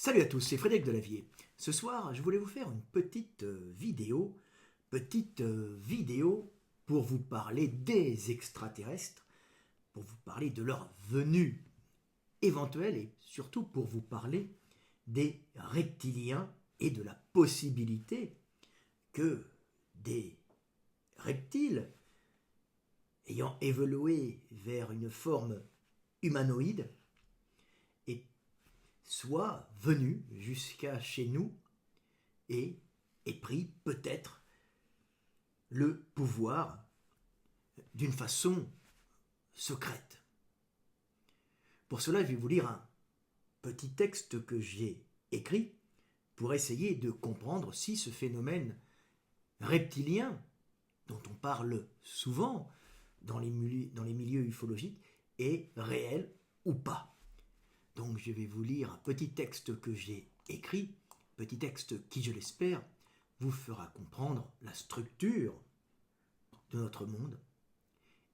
Salut à tous, c'est Frédéric Delavier. Ce soir, je voulais vous faire une petite vidéo pour vous parler des extraterrestres, pour vous parler de leur venue éventuelle et surtout pour vous parler des reptiliens et de la possibilité que des reptiles ayant évolué vers une forme humanoïde soient venus jusqu'à chez nous et aient pris peut-être le pouvoir d'une façon secrète. Pour cela, je vais vous lire un petit texte que j'ai écrit pour essayer de comprendre si ce phénomène reptilien, dont on parle souvent dans les milieux ufologiques, est réel ou pas. Donc je vais vous lire un petit texte que j'ai écrit, petit texte qui, je l'espère, vous fera comprendre la structure de notre monde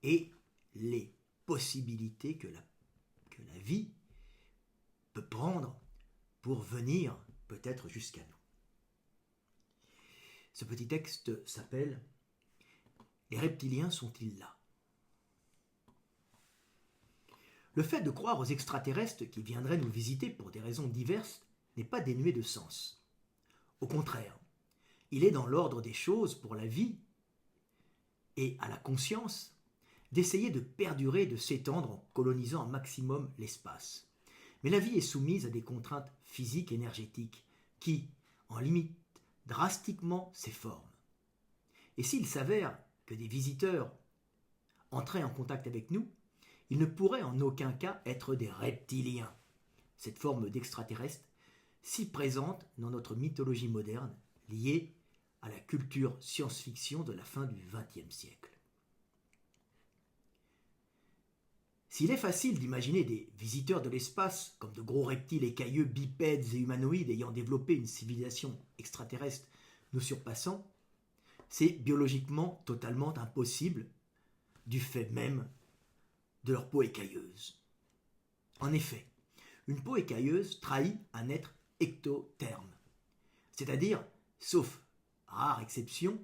et les possibilités que la vie peut prendre pour venir peut-être jusqu'à nous. Ce petit texte s'appelle « Les reptiliens sont-ils là ?» Le fait de croire aux extraterrestres qui viendraient nous visiter pour des raisons diverses n'est pas dénué de sens. Au contraire, il est dans l'ordre des choses pour la vie et à la conscience d'essayer de perdurer et de s'étendre en colonisant un maximum l'espace. Mais la vie est soumise à des contraintes physiques et énergétiques qui en limitent drastiquement ses formes. Et s'il s'avère que des visiteurs entraient en contact avec nous, ils ne pourraient en aucun cas être des reptiliens, cette forme d'extraterrestre si présente dans notre mythologie moderne liée à la culture science-fiction de la fin du XXe siècle. S'il est facile d'imaginer des visiteurs de l'espace comme de gros reptiles écailleux, bipèdes et humanoïdes ayant développé une civilisation extraterrestre nous surpassant, c'est biologiquement totalement impossible du fait même de leur peau écailleuse. En effet, une peau écailleuse trahit un être ectotherme, c'est-à-dire, sauf rare exception,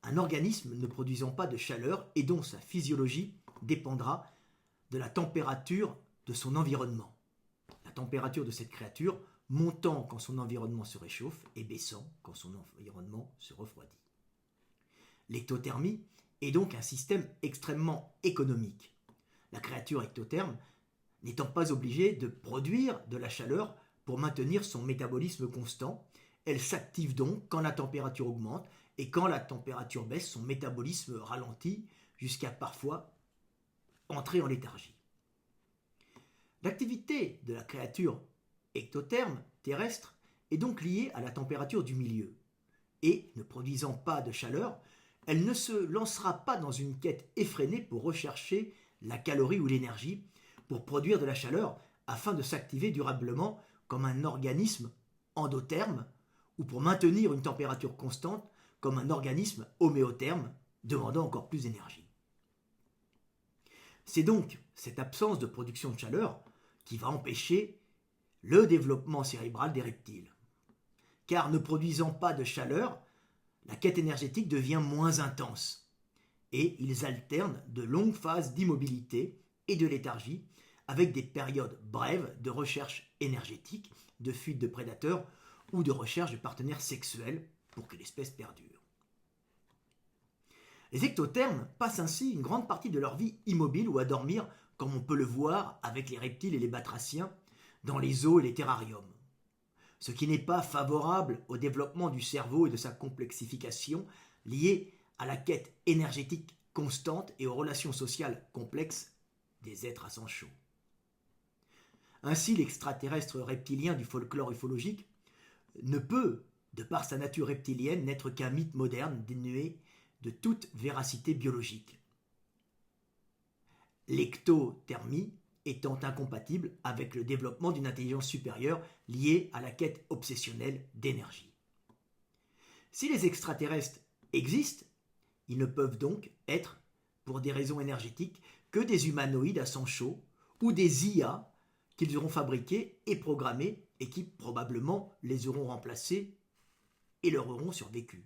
un organisme ne produisant pas de chaleur et dont sa physiologie dépendra de la température de son environnement. La température de cette créature montant quand son environnement se réchauffe et baissant quand son environnement se refroidit. L'ectothermie est donc un système extrêmement économique. La créature ectotherme n'étant pas obligée de produire de la chaleur pour maintenir son métabolisme constant, elle s'active donc quand la température augmente et quand la température baisse, son métabolisme ralentit jusqu'à parfois entrer en léthargie. L'activité de la créature ectotherme terrestre est donc liée à la température du milieu et, ne produisant pas de chaleur, elle ne se lancera pas dans une quête effrénée pour rechercher la calorie ou l'énergie pour produire de la chaleur afin de s'activer durablement comme un organisme endotherme ou pour maintenir une température constante comme un organisme homéotherme demandant encore plus d'énergie. C'est donc cette absence de production de chaleur qui va empêcher le développement cérébral des reptiles. Car ne produisant pas de chaleur, la quête énergétique devient moins intense et ils alternent de longues phases d'immobilité et de léthargie avec des périodes brèves de recherche énergétique, de fuite de prédateurs ou de recherche de partenaires sexuels pour que l'espèce perdure. Les ectothermes passent ainsi une grande partie de leur vie immobile ou à dormir, comme on peut le voir avec les reptiles et les batraciens, dans les zoos et les terrariums. Ce qui n'est pas favorable au développement du cerveau et de sa complexification liée à la quête énergétique constante et aux relations sociales complexes des êtres à sang chaud. Ainsi, l'extraterrestre reptilien du folklore ufologique ne peut, de par sa nature reptilienne, n'être qu'un mythe moderne dénué de toute véracité biologique. L'ectothermie étant incompatible avec le développement d'une intelligence supérieure liée à la quête obsessionnelle d'énergie. Si les extraterrestres existent, ils ne peuvent donc être, pour des raisons énergétiques, que des humanoïdes à sang chaud ou des IA qu'ils auront fabriqués et programmés et qui probablement les auront remplacés et leur auront survécu.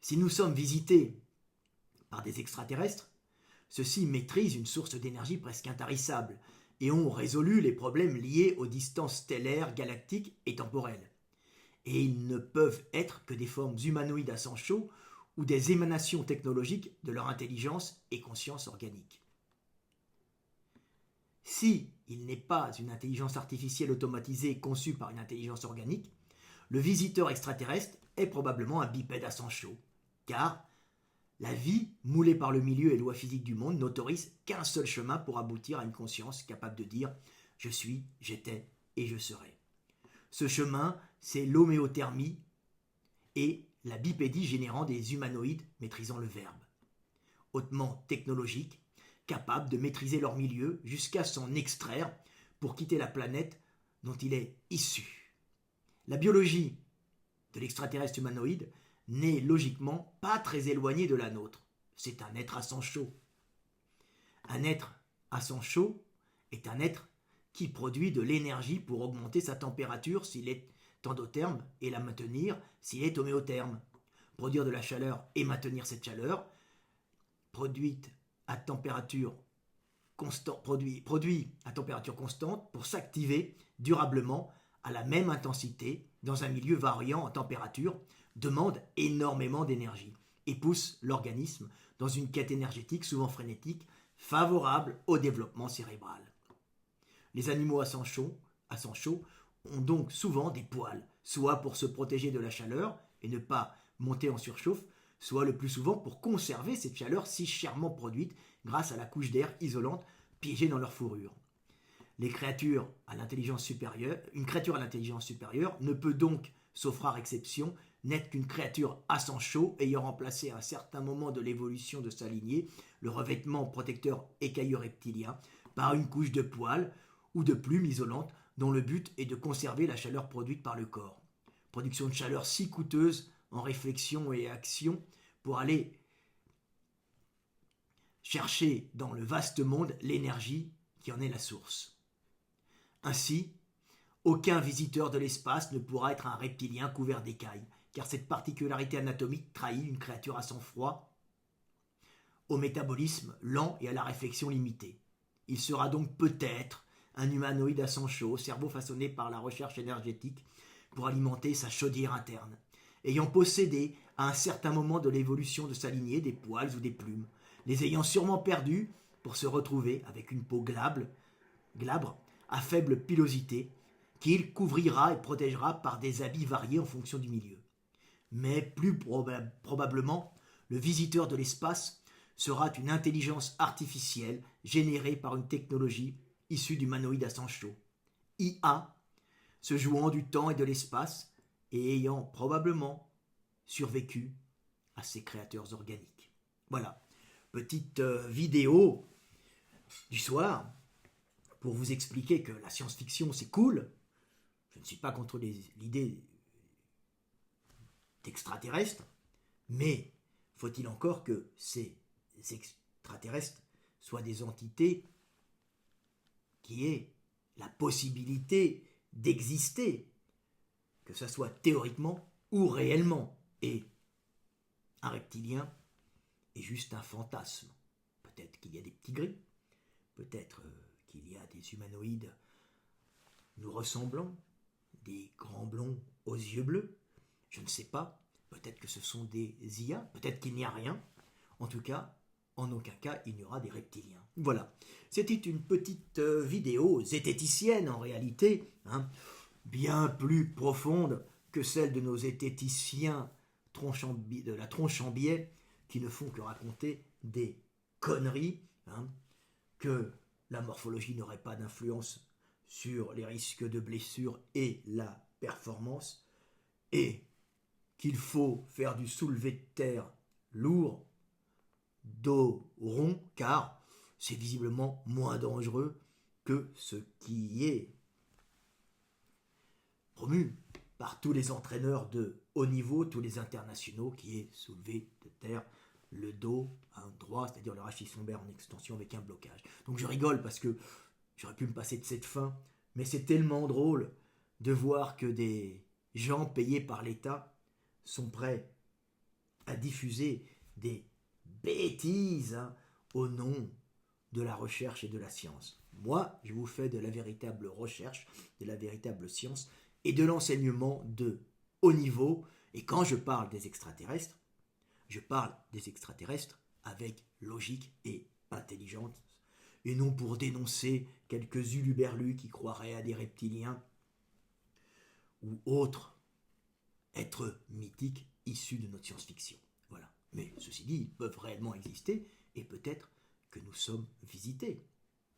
Si nous sommes visités par des extraterrestres, ceux-ci maîtrisent une source d'énergie presque intarissable et ont résolu les problèmes liés aux distances stellaires, galactiques et temporelles. Et ils ne peuvent être que des formes humanoïdes à sang chaud ou des émanations technologiques de leur intelligence et conscience organique. Si il n'est pas une intelligence artificielle automatisée conçue par une intelligence organique, le visiteur extraterrestre est probablement un bipède à sang chaud, car la vie, moulée par le milieu et les lois physiques du monde, n'autorise qu'un seul chemin pour aboutir à une conscience capable de dire « je suis, j'étais et je serai ». Ce chemin, c'est l'homéothermie et la bipédie générant des humanoïdes maîtrisant le verbe. Hautement technologiques, capables de maîtriser leur milieu jusqu'à s'en extraire pour quitter la planète dont il est issu. La biologie de l'extraterrestre humanoïde n'est logiquement pas très éloignée de la nôtre. C'est un être à sang chaud. Un être à sang chaud est un être qui produit de l'énergie pour augmenter sa température s'il est endotherme et la maintenir s'il est homéotherme. Produire de la chaleur et maintenir cette chaleur, produite à température constante pour s'activer durablement à la même intensité dans un milieu variant en température, demande énormément d'énergie et pousse l'organisme dans une quête énergétique souvent frénétique, favorable au développement cérébral. Les animaux à sang chaud ont donc souvent des poils, soit pour se protéger de la chaleur et ne pas monter en surchauffe, soit le plus souvent pour conserver cette chaleur si chèrement produite grâce à la couche d'air isolante piégée dans leur fourrure. Une créature à l'intelligence supérieure ne peut donc, sauf rare exception, n'être qu'une créature à sang chaud ayant remplacé à un certain moment de l'évolution de sa lignée le revêtement protecteur écailleux reptilien par une couche de poils ou de plumes isolantes dont le but est de conserver la chaleur produite par le corps. Production de chaleur si coûteuse en réflexion et action pour aller chercher dans le vaste monde l'énergie qui en est la source. Ainsi, aucun visiteur de l'espace ne pourra être un reptilien couvert d'écailles, car cette particularité anatomique trahit une créature à sang froid, au métabolisme lent et à la réflexion limitée. Il sera donc peut-être un humanoïde à sang chaud, cerveau façonné par la recherche énergétique pour alimenter sa chaudière interne, ayant possédé à un certain moment de l'évolution de sa lignée des poils ou des plumes, les ayant sûrement perdus pour se retrouver avec une peau glabre à faible pilosité, qu'il couvrira et protégera par des habits variés en fonction du milieu. Mais plus probablement, le visiteur de l'espace sera une intelligence artificielle générée par une technologie issue d'humanoïdes à sang chaud, IA, se jouant du temps et de l'espace et ayant probablement survécu à ses créateurs organiques. Voilà, petite vidéo du soir pour vous expliquer que la science-fiction c'est cool. Je ne suis pas contre l'idée d'extraterrestres, mais faut-il encore que ces extraterrestres soient des entités qui aient la possibilité d'exister, que ce soit théoriquement ou réellement. Et un reptilien est juste un fantasme. Peut-être qu'il y a des petits gris, peut-être qu'il y a des humanoïdes nous ressemblant, des grands blonds aux yeux bleus, je ne sais pas, peut-être que ce sont des IA, peut-être qu'il n'y a rien. En tout cas, en aucun cas, il n'y aura des reptiliens. Voilà, c'était une petite vidéo zététicienne en réalité, bien plus profonde que celle de nos zététiciens de la tronche en biais qui ne font que raconter des conneries, que la morphologie n'aurait pas d'influence sur les risques de blessures et la performance, et qu'il faut faire du soulevé de terre lourd, dos rond, car c'est visiblement moins dangereux que ce qui est promu par tous les entraîneurs de haut niveau, tous les internationaux, qui est soulevé de terre le dos droit, c'est-à-dire le rachis lombaire en extension avec un blocage. Donc je rigole parce que J'aurais pu me passer de cette fin, mais c'est tellement drôle de voir que des gens payés par l'État sont prêts à diffuser des bêtises hein, au nom de la recherche et de la science. Moi, je vous fais de la véritable recherche, de la véritable science et de l'enseignement de haut niveau. Et quand je parle des extraterrestres, je parle des extraterrestres avec logique et intelligence, et non pour dénoncer quelques uluberlus qui croiraient à des reptiliens ou autres êtres mythiques issus de notre science-fiction. Voilà. Mais ceci dit, ils peuvent réellement exister et peut-être que nous sommes visités.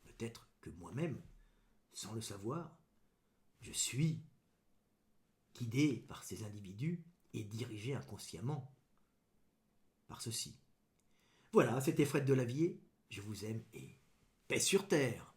Peut-être que moi-même, sans le savoir, je suis guidé par ces individus et dirigé inconsciemment par ceux-ci. Voilà, c'était Fred Delavier, je vous aime et paix sur terre.